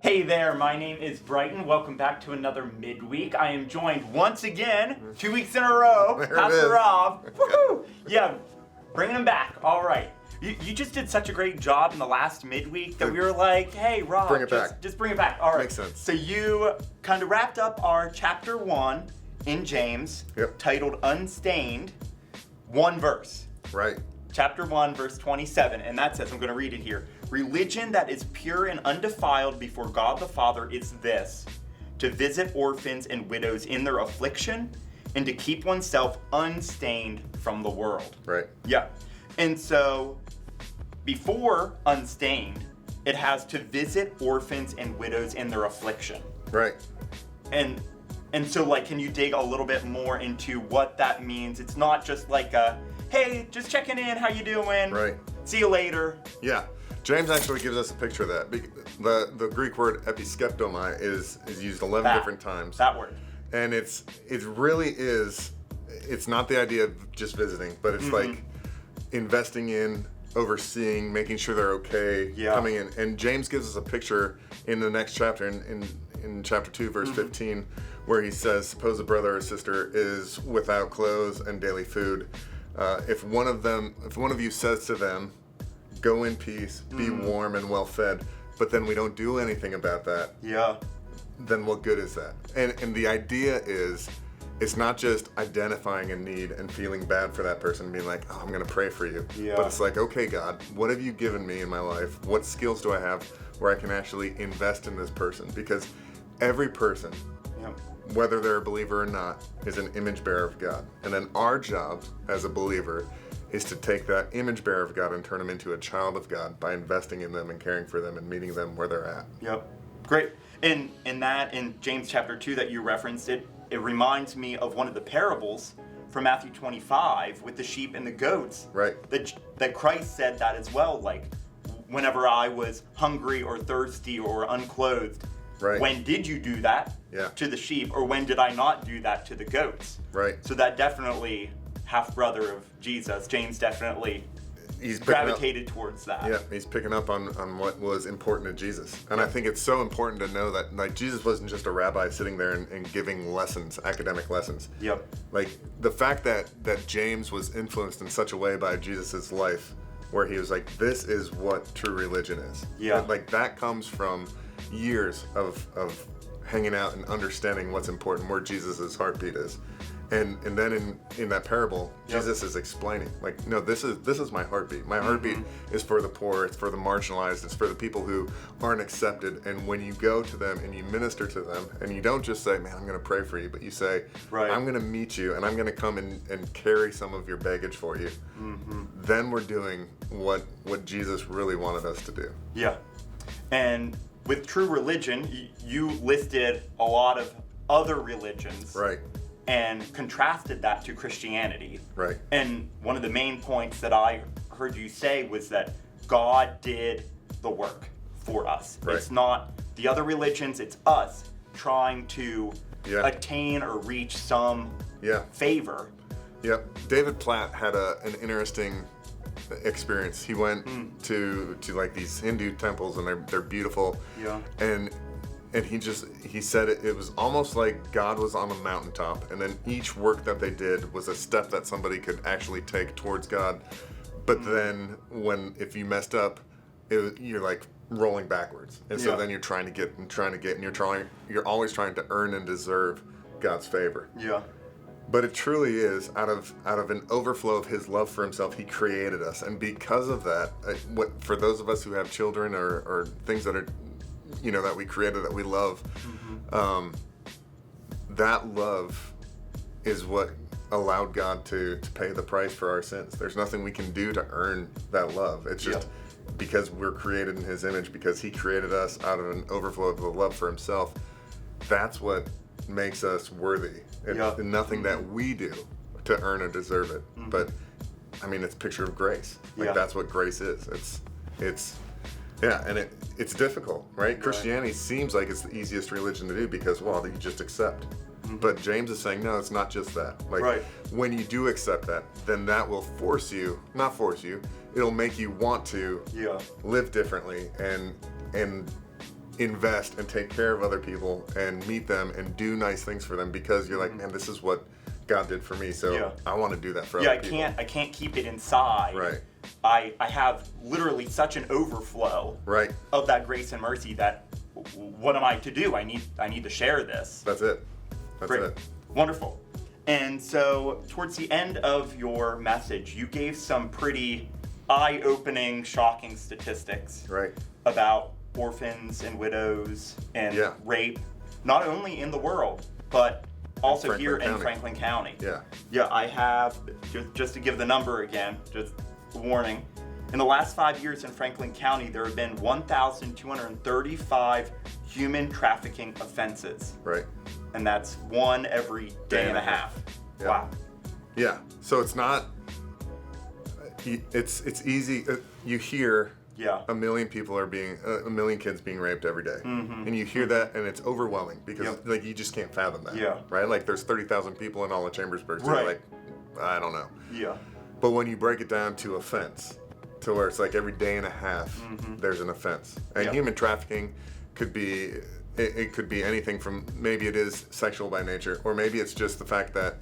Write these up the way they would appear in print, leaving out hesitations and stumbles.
Hey there, my name is Brighton. Welcome back to another midweek. I am joined once again, 2 weeks in a row, Pastor Rob. Woohoo! Yeah, bringing him back. All right. You just did such a great job in the last midweek that we were like, hey, Rob, bring it back. Just bring it back. All right. Makes sense. So you kind of wrapped up our chapter 1 in James, titled Unstained, one verse. Right. Chapter 1, verse 27, and that says, I'm going to read it here. Religion that is pure and undefiled before God the Father is this, to visit orphans and widows in their affliction and to keep oneself unstained from the world. Right. Yeah. And so, before unstained, it has to visit orphans and widows in their affliction. Right. And so, like, can you dig a little bit more into what that means? It's not just like a, hey, just checking in, how you doing? Right. See you later. Yeah. James actually gives us a picture of that. The Greek word episkeptomai is used 11 different times. That word. And it really is, it's not the idea of just visiting, but it's like investing in, overseeing, making sure they're okay, coming in. And James gives us a picture in the next chapter, in chapter 2, verse 15, where he says, suppose a brother or sister is without clothes and daily food. If one of you says to them, go in peace, be warm and well fed, but then we don't do anything about that, then what good is that? And the idea is, it's not just identifying a need and feeling bad for that person and being like, oh, I'm going to pray for you. But it's like, okay, God, what have you given me in my life? What skills do I have where I can actually invest in this person? Because every person, whether they're a believer or not, is an image bearer of God. And then our job as a believer is to take that image bearer of God and turn them into a child of God by investing in them and caring for them and meeting them where they're at. Yep. Great. And in James chapter 2 that you referenced, it reminds me of one of the parables from Matthew 25 with the sheep and the goats. Right. That Christ said that as well, like, whenever I was hungry or thirsty or unclothed, when did you do that to the sheep, or when did I not do that to the goats? Right. So that definitely, half-brother of Jesus, James definitely gravitated towards that. Yeah, he's picking up on what was important to Jesus. And I think it's so important to know that, like, Jesus wasn't just a rabbi sitting there and giving lessons, academic lessons. Yep. Like, the fact that James was influenced in such a way by Jesus' life, where he was like, this is what true religion is. Yeah. Like, that comes from years of hanging out and understanding what's important, where Jesus' heartbeat is. And then in that parable, Jesus is explaining, like, no, this is my heartbeat. My heartbeat is for the poor, it's for the marginalized, it's for the people who aren't accepted. And when you go to them and you minister to them, and you don't just say, man, I'm going to pray for you, but you say, I'm going to meet you and I'm going to come and carry some of your baggage for you. Then we're doing what Jesus really wanted us to do. Yeah. And with true religion, you listed a lot of other religions. Right. And contrasted that to Christianity. Right. And one of the main points that I heard you say was that God did the work for us. Right. It's not the other religions, it's us trying to attain or reach some favor. Yep. David Platt had an interesting experience. He went to like these Hindu temples, and they're beautiful. Yeah. And he said it was almost like God was on a mountaintop, and then each work that they did was a step that somebody could actually take towards God. But then if you messed up, you're like rolling backwards. And so then you're trying to get, and you're always trying to earn and deserve God's favor. Yeah. But it truly is out of an overflow of his love for himself, he created us. And because of that, for those of us who have children or things that are, that we created, that we love, that love is what allowed God to pay the price for our sins. There's nothing we can do to earn that love. It's just because we're created in his image, because he created us out of an overflow of the love for himself. That's what makes us worthy. It's nothing that we do to earn or deserve it. But I mean, it's a picture of grace. Like, that's what grace is. It's and it's difficult, right? Christianity seems like it's the easiest religion to do because, well, you just accept. But James is saying, no, it's not just that. Like, when you do accept that, then that will not force you, it'll make you want to live differently and invest and take care of other people and meet them and do nice things for them because you're like, man, this is what God did for me, so I want to do that for other people. I can't keep it inside. Right. I have literally such an overflow of that grace and mercy that what am I to do? I need to share this. That's it. Great. Wonderful. And so towards the end of your message, you gave some pretty eye-opening, shocking statistics about orphans and widows and rape, not only in the world, but also here in Franklin County. Yeah, I have, just to give the number again, just a warning, in the last 5 years in Franklin County, there have been 1,235 human trafficking offenses. Right. And that's one every day and a half. Yeah. Wow. Yeah, so it's not, it's easy, you hear a million people are being, a million kids being raped every day. And you hear that and it's overwhelming because like you just can't fathom that. Right? Like there's 30,000 people in all of Chambersburg. So you're like, I don't know. But when you break it down to offense, to where it's like every day and a half there's an offense. And human trafficking could be, it could be anything from, maybe it is sexual by nature, or maybe it's just the fact that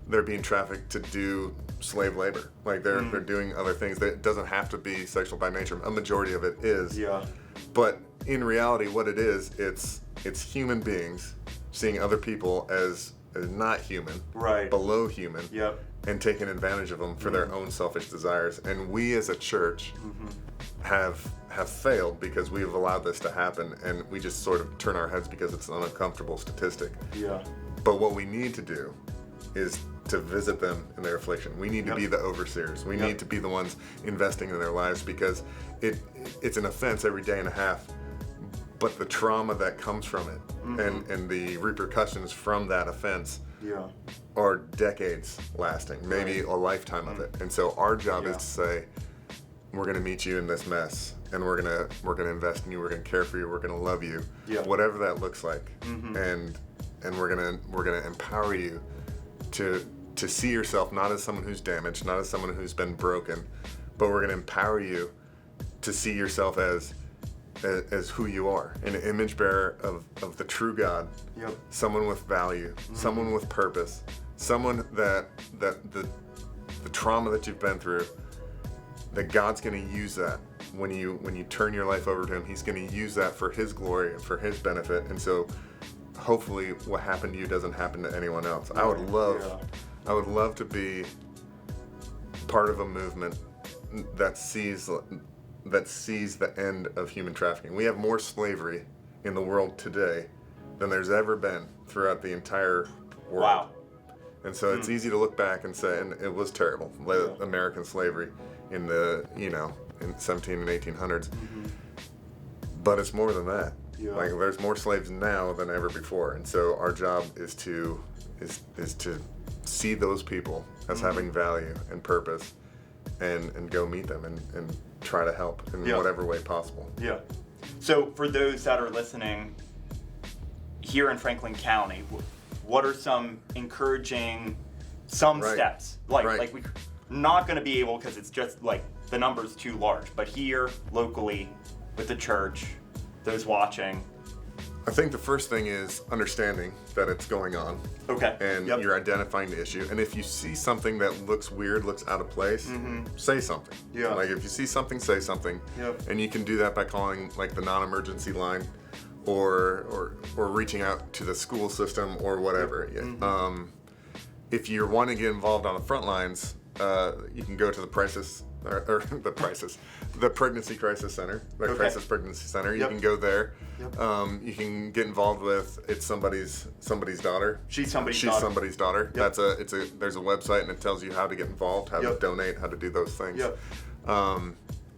they're being trafficked to do slave labor. Like they're doing other things. That doesn't have to be sexual by nature. A majority of it is. But in reality, what it is, it's human beings seeing other people as not human, below human, and taking advantage of them for their own selfish desires. And we as a church have failed because we've allowed this to happen, and we just sort of turn our heads because it's an uncomfortable statistic. But what we need to do is to visit them in their affliction. We need to be the overseers. We need to be the ones investing in their lives because it's an offense every day and a half, but the trauma that comes from it and the repercussions from that offense are decades lasting, maybe a lifetime of it. And so our job is to say, we're going to meet you in this mess, and we're going to invest in you, we're going to care for you, we're going to love you, whatever that looks like. And we're going to empower you to see yourself not as someone who's damaged, not as someone who's been broken, but we're going to empower you to see yourself as who you are, an image bearer of the true God, someone with value, someone with purpose, someone that the trauma that you've been through, that God's going to use that when you turn your life over to Him. He's going to use that for His glory and for His benefit. And so hopefully what happened to you doesn't happen to anyone else. I would love to be part of a movement that sees the end of human trafficking. We have more slavery in the world today than there's ever been throughout the entire world. Wow. And so it's easy to look back and say, and it was terrible, American slavery in the, in 17 and 1800s. But it's more than that. Like there's more slaves now than ever before. And so our job is to see those people as having value and purpose and go meet them and try to help in whatever way possible. So for those that are listening here in Franklin County, what are some encouraging steps? Like we're not going to be able, because it's just like the number's too large, but here locally with the church, those watching. I think the first thing is understanding that it's going on. Okay. And you're identifying the issue. And if you see something that looks weird, looks out of place, say something. Like if you see something, say something. And you can do that by calling like the non-emergency line or reaching out to the school system or whatever. If you're wanting to get involved on the front lines, you can go to the the Pregnancy Crisis Center, the Crisis Pregnancy Center. You can go there. You can get involved with somebody's daughter. She's somebody's daughter. There's a website and it tells you how to get involved, how to donate, how to do those things.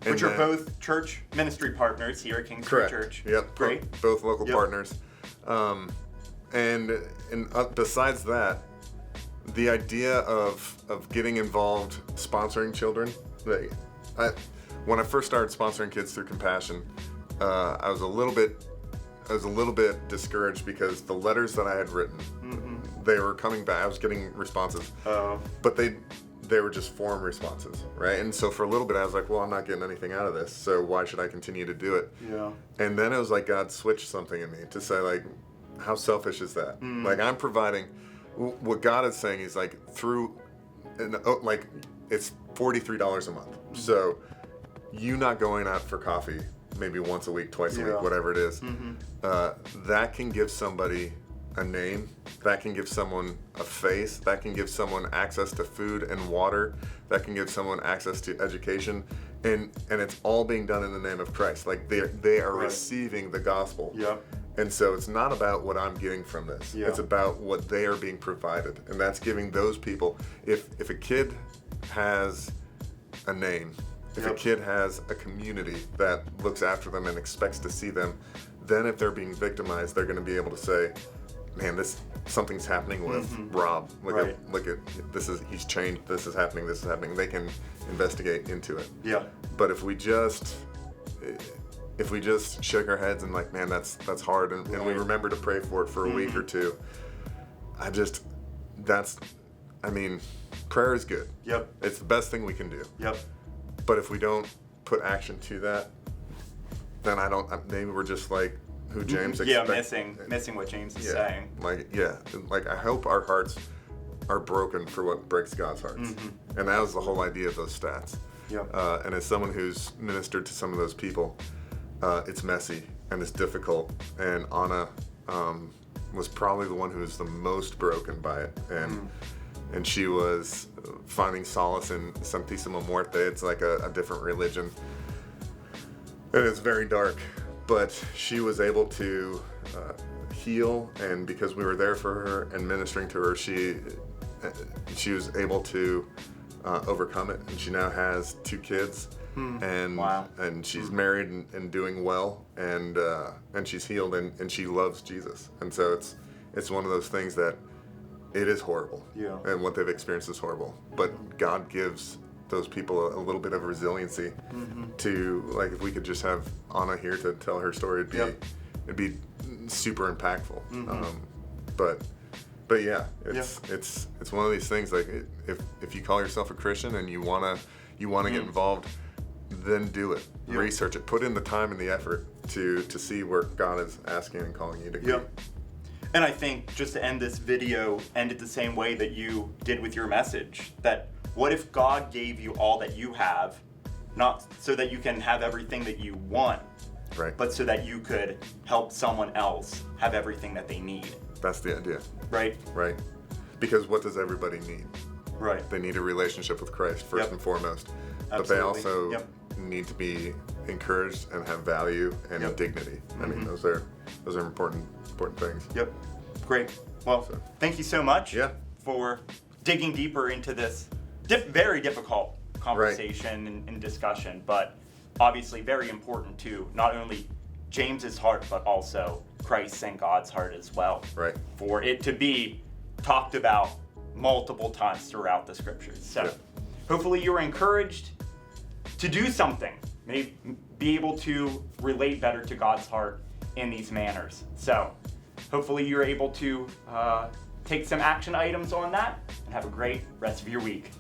Which are both church ministry partners here at Kingsford Church. Great. Both local partners. And besides that, the idea of getting involved, sponsoring children. When I first started sponsoring kids through Compassion, I was a little bit discouraged because the letters that I had written, they were coming back. I was getting responses, but they they were just form responses, right? And so for a little bit, I was like, well, I'm not getting anything out of this, so why should I continue to do it? Yeah. And then it was like God switched something in me to say, like, how selfish is that? Like, I'm providing, what God is saying is like, like, it's $43 a month. So you not going out for coffee maybe once a week, twice a week, whatever it is, that can give somebody a name, that can give someone a face, that can give someone access to food and water, that can give someone access to education, and it's all being done in the name of Christ. Like they are receiving the gospel. Yep. And so it's not about what I'm getting from this. Yeah. It's about what they are being provided, and that's giving those people. If a kid has a name, if a kid has a community that looks after them and expects to see them, then if they're being victimized, they're going to be able to say, man, something's happening with Rob. Look at this he's changed. This is happening. They can investigate into it. Yeah. But if we just shake our heads and like, man, that's hard, and we remember to pray for it for a week or two, prayer is good. Yep. It's the best thing we can do. Yep. But if we don't put action to that, then maybe we're just like who James expects. missing what James is saying. Like I hope our hearts are broken for what breaks God's hearts. And that was the whole idea of those stats. Yep. And as someone who's ministered to some of those people, it's messy and it's difficult. And Anna was probably the one who was the most broken by it. And she was finding solace in Santísimo Muerte. It's like a different religion. And it's very dark. But she was able to heal, and because we were there for her and ministering to her, she was able to overcome it. And she now has 2 kids, and she's married and doing well, and she's healed, and she loves Jesus. And so it's one of those things that it is horrible, and what they've experienced is horrible. But God gives those people a little bit of resiliency to, like, if we could just have Anna here to tell her story, it'd be super impactful. But yeah, it's one of these things, like if you call yourself a Christian and you wanna get involved, then do it. Research it. Put in the time and the effort to see where God is asking and calling you to go. And I think, just to end this video, end it the same way that you did with your message, that what if God gave you all that you have, not so that you can have everything that you want, but so that you could help someone else have everything that they need? That's the idea. Right? Right. Because what does everybody need? Right. They need a relationship with Christ first and foremost. Absolutely. But they also need to be encouraged and have value and dignity. I mean, those are important things. Yep. Great. Well, thank you so much for digging deeper into this very difficult conversation and discussion, but obviously very important to not only James's heart, but also Christ's and God's heart as well. Right. For it to be talked about multiple times throughout the scriptures. So hopefully you were encouraged to do something, maybe be able to relate better to God's heart in these manners. So hopefully you're able to take some action items on that, and have a great rest of your week.